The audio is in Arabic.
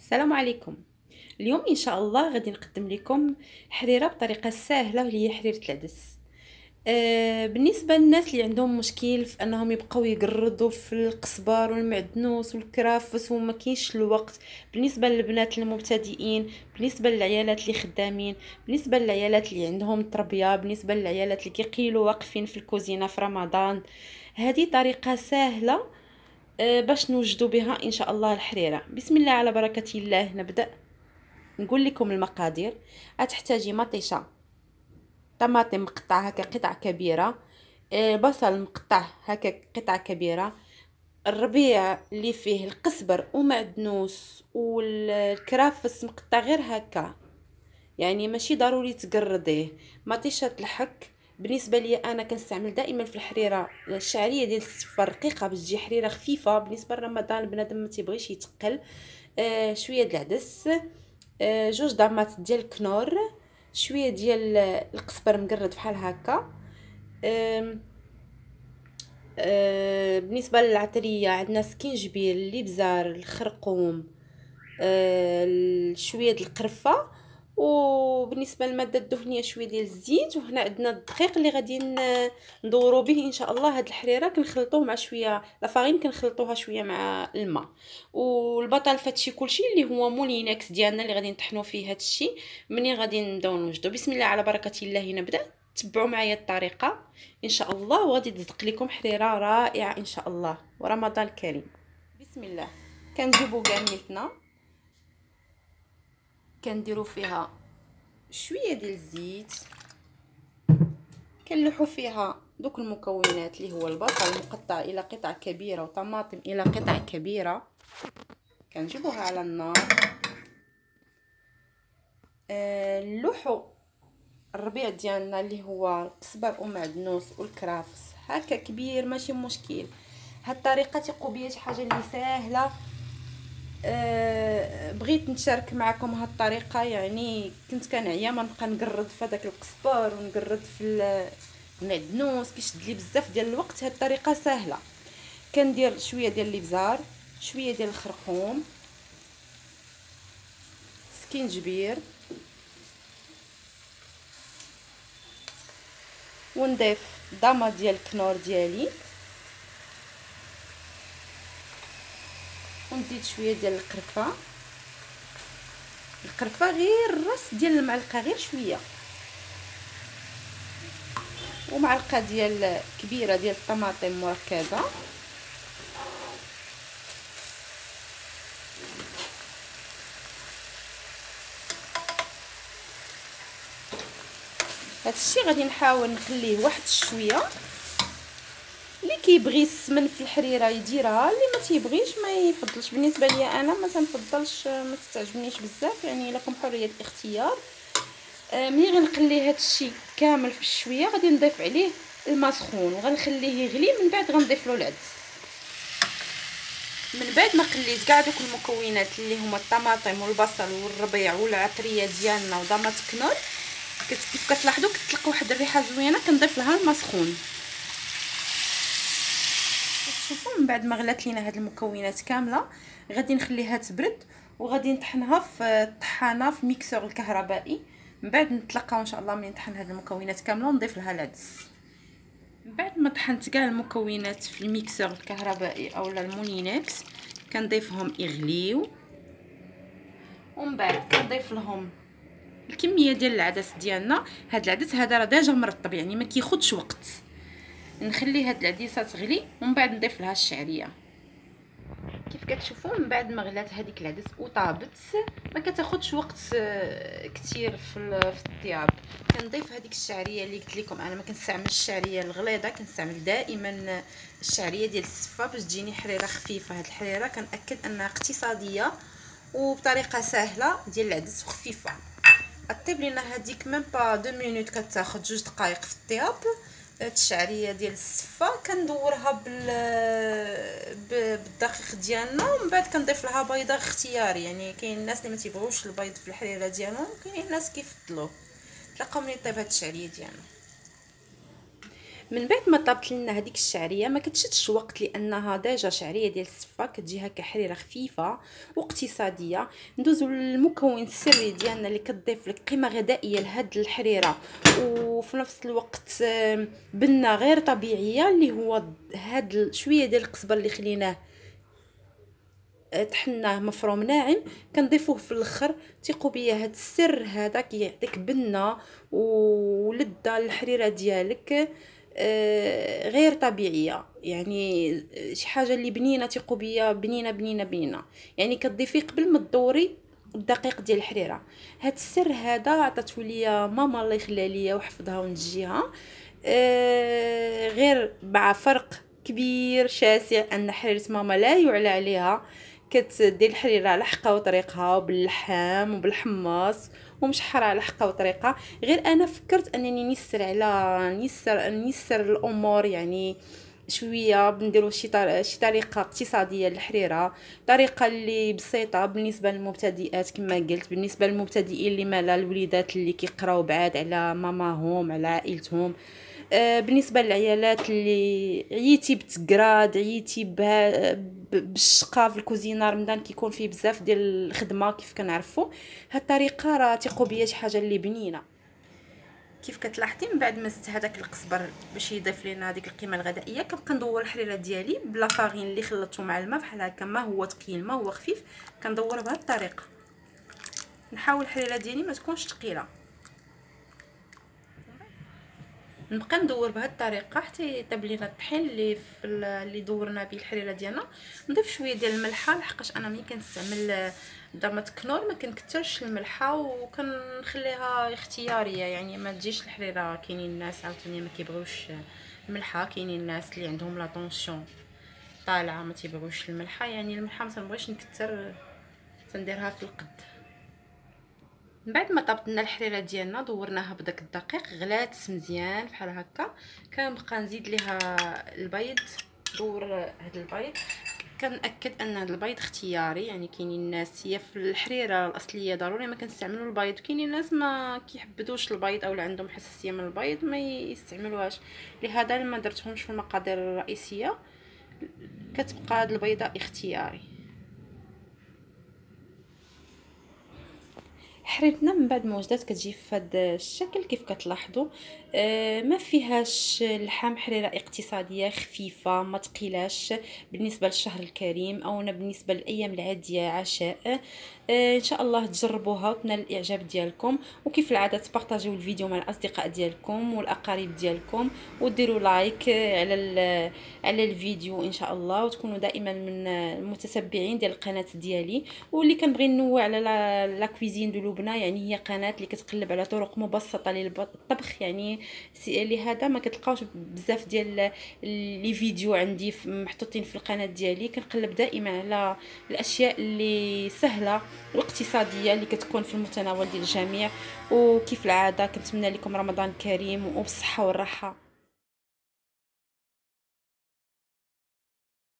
السلام عليكم. اليوم ان شاء الله غادي نقدم لكم حريره بطريقه سهله وهي حريره العدس. بالنسبه للناس اللي عندهم مشكل في انهم يبقاو يقردوا في القزبر والمعدنوس والكرافس وما كاينش الوقت، بالنسبه للبنات المبتدئين، بالنسبه للعيالات اللي خدامين، بالنسبه للعيالات اللي عندهم تربيه، بالنسبه للعيالات اللي كيقيلوا واقفين في الكوزينه في رمضان، هذه طريقه سهله باش نوجدوا بها ان شاء الله الحريره. بسم الله على بركه الله نبدا. نقول لكم المقادير. غتحتاجي مطيشه، طماطم مقطعه هكا قطع كبيره، بصل مقطع هكا قطع كبيره، الربيع اللي فيه القزبر ومعدنوس والكرافس مقطع غير هكا، يعني ماشي ضروري تقرديه. مطيشه الحك. بالنسبه لي انا كنستعمل دائما في الحريره الشعريه ديال السفه الرقيقه باش تجي حريره خفيفه. بالنسبه لرمضان بنادم ما تيبغيش يتقل. شويه د العدس، جوج ضمات ديال الكنور، شويه ديال القزبر مقرد بحال هكا. بالنسبه للعطريه عندنا سكينجبير، الابزار، الخرقوم، شويه د القرفه. وبالنسبه للماده الدهنيه شويه ديال الزيت. وهنا عندنا الدقيق اللي غادي ندورو به ان شاء الله. هاد الحريره كنخلطوه مع شويه لافارين، كنخلطوها شويه مع الماء. والبطل فهادشي كلشي اللي هو مولينكس ديالنا اللي غادي نطحنوا فيه هادشي منين غادي نبداو نوجدو. بسم الله على بركه الله نبدا. تبعوا معايا الطريقه ان شاء الله وغادي تزدق لكم حريره رائعه ان شاء الله، ورمضان كريم. بسم الله. كنجيبوا كاميلتنا، كنديروا فيها شويه ديال الزيت، كنلوحوا فيها دوك المكونات اللي هو البصل مقطع الى قطع كبيره وطماطم الى قطع كبيره، كنجيبوها على النار. نلوحوا الربيع ديالنا اللي هو القزبر ومعدنوس والكرافس هكا كبير ماشي مشكل. هاد الطريقه تيقوا بيا شي حاجه اللي ساهله. بغيت نشارك معكم هاد الطريقه، يعني كنت كنعيا ما نبقى نقرد في هذاك القزبر ونقرد في المعدنوس كيشد لي بزاف ديال الوقت. هاد الطريقه سهله. كندير شويه ديال الابزار، شويه ديال الخرقوم، سكينجبير، ونضيف ضامه ديال الكنور ديالي، ونزيد شويه ديال القرفه. القرفه غير الراس ديال المعلقه، غير شويه، ومعلقه ديال كبيره ديال الطماطم مركزه، هادشي غادي نحاول نخليه واحد شويه. اللي كيبغي السمن في الحريره يديرها، اللي ما تيبغيش ما يفضلش. بالنسبه لي انا ما تنفضلش، ما تستعجبنيش بزاف، يعني لكم حريه الاختيار. ملي غنقلي هادشي كامل في الشويه غادي نضيف عليه الماء سخون وغنخليه يغلي. من بعد غنضيف له العدس. من بعد ما قليت كاع دوك المكونات اللي هما الطماطم والبصل والربيع والعطريه ديالنا وضمات كنور، كيف كتلاحظوا كتطلق واحد الريحه زوينه، كنضيف لها الماء سخون. شوفوا من بعد ما غلات لينا هاد المكونات كامله غادي نخليها تبرد وغادي نطحنها في الطحانه في ميكسور الكهربائي. من بعد نتلاقاو ان شاء الله ملي نطحن هاد المكونات كامله ونضيف لها العدس. من بعد ما طحنت كاع المكونات في الميكسور الكهربائي اولا المولينكس كنضيفهم يغليو، ومن بعد كنضيف لهم الكميه ديال العدس ديالنا. هاد العدس هذا راه ديجا مرطب يعني ما كياخذش وقت. نخلي هاد العديسه تغلي ومن بعد نضيف لها الشعريه. كيف كتشوفوا من بعد ما غلات هذيك العدس وطابت ما كتاخذش وقت كتير في الطياب. كنضيف هذيك الشعريه اللي قلت لكم انا ما كنستعملش الشعريه الغليظه، كنستعمل دائما الشعريه ديال السفه باش تجيني حريره خفيفه. هاد الحريره كنأكد انها اقتصاديه وبطريقه سهله ديال العدس وخفيفه. الطيب لينا هذيك ميم با 2 مينوت، كتاخذ 2 دقائق في الطياب. الشعريه ديال السفه كندورها بالدقيق ديالنا، ومن بعد كنضيف لها بيضه اختياري. يعني كاين الناس اللي ما تيبغوش البيض في الحريره ديالهم، كاين الناس كيفضلوه. تلقاو ملي طيب هاد الشعريه ديالنا. من بعد ما طابت لنا هذيك الشعريه ما كتشدش وقت لانها ديجا شعريه ديال السفه، كتجي هكا حريره خفيفه واقتصاديه. ندوزو للمكون السري ديالنا اللي كتضيف لك قيمه غذائيه لهاد الحريره وفي نفس الوقت بنه غير طبيعيه، اللي هو هاد شويه ديال القزبر اللي خليناه طحناه مفروم ناعم كنضيفوه في الاخر. ثقوا بيا هاد السر هذا كيعطيك بنه ولذه للحريره ديالك غير طبيعيه، يعني شي حاجه اللي بنينه. ثقوا بيا بنينه بنينه بنينه، يعني كتضيفي قبل ما تدوري الدقيق ديال الحريره. هاد السر هذا عطاتو ليا ماما الله يخليها ليا وحفظها ونجيها. غير مع فرق كبير شاسع ان حريره ماما لا يعلى عليها. كتدير الحريره على حقها وطريقها وباللحم وبالحماص ومشحره على حقها وطريقها. غير انا فكرت انني نيسر الامور، يعني شويه بنديروا شي طريقه اقتصاديه للحريره، طريقه اللي بسيطه بالنسبه للمبتدئات كما قلت، بالنسبه للمبتدئين اللي مالا الوليدات اللي كيقراو بعاد على ماماهم على عائلتهم. بالنسبه للعيالات اللي عييتي بتكراد، عييتي بالشقه في الكوزينه، رمضان كيكون فيه بزاف ديال الخدمه كيف كنعرفوا. هاد الطريقه راه ثقوا بيا شي حاجه اللي بنينه. كيف كتلاحظي من بعد ما زدت هذاك القزبر باش يضيف لنا هذيك القيمه الغذائيه، كنبقى ندور الحريره ديالي بلا فاغين اللي خلطته مع الماء بحال هكا، ما هو ثقيل ما هو خفيف. كندور بهذه الطريقه، نحاول الحريره ديالي ما تكونش ثقيله. نبقى ندور بهذه الطريقه حتى يطيب لينا الطحين اللي دورنا به الحريره ديالنا. نضيف شويه ديال الملحه لحقاش انا ملي كنستعمل ضمات كنور ما كنكثرش الملحه وكنخليها اختياريه، يعني ما تجيش الحريره. كاينين الناس عاوتاني ما كيبغيوش الملحه، كاينين الناس اللي عندهم لا طونسيون طالعه ما تيبغيوش الملحه، يعني الملحه ما تنبغيش نكثر، تنديرها في القد. من بعد ما طابت لنا الحريره ديالنا دورناها بداك الدقيق غلات مزيان بحال هكا. كنبقى نزيد ليها البيض. دور هاد البيض، كنأكد ان هاد البيض اختياري، يعني كاينين الناس هي في الحريره الاصليه ضروري ما كنستعملوا البيض، كاينين الناس ما كيحبذوش البيض او عندهم حساسيه من البيض ما يستعملوهاش. لهذا ما درتهمش في المقادير الرئيسيه، كتبقى هاد البيضه اختياري. حريرتنا من بعد ما وجدات كتجي في هذا الشكل كيف كتلاحظوا. ما فيهاش اللحم، حريره اقتصاديه خفيفه ما تقيلاش بالنسبه للشهر الكريم او بالنسبه للايام العاديه عشاء. ان شاء الله تجربوها وتنال الاعجاب ديالكم، وكيف العاده تبارطاجيو الفيديو مع الاصدقاء ديالكم والاقارب ديالكم وديروا لايك على الفيديو ان شاء الله، وتكونوا دائما من المتتبعين ديال القناه ديالي. واللي كنبغي نوع على لا كويزين دو لبنان، يعني هي قناه اللي كتقلب على طرق مبسطه للطبخ، يعني لهذا ما كتلقاوش بزاف ديال لي فيديو عندي محطوطين في القناه ديالي. كنقلب دائما على الاشياء اللي سهله واقتصاديه اللي كتكون في المتناول ديال الجميع. وكيف العاده كنتمنى لكم رمضان كريم وبالصحه والراحه.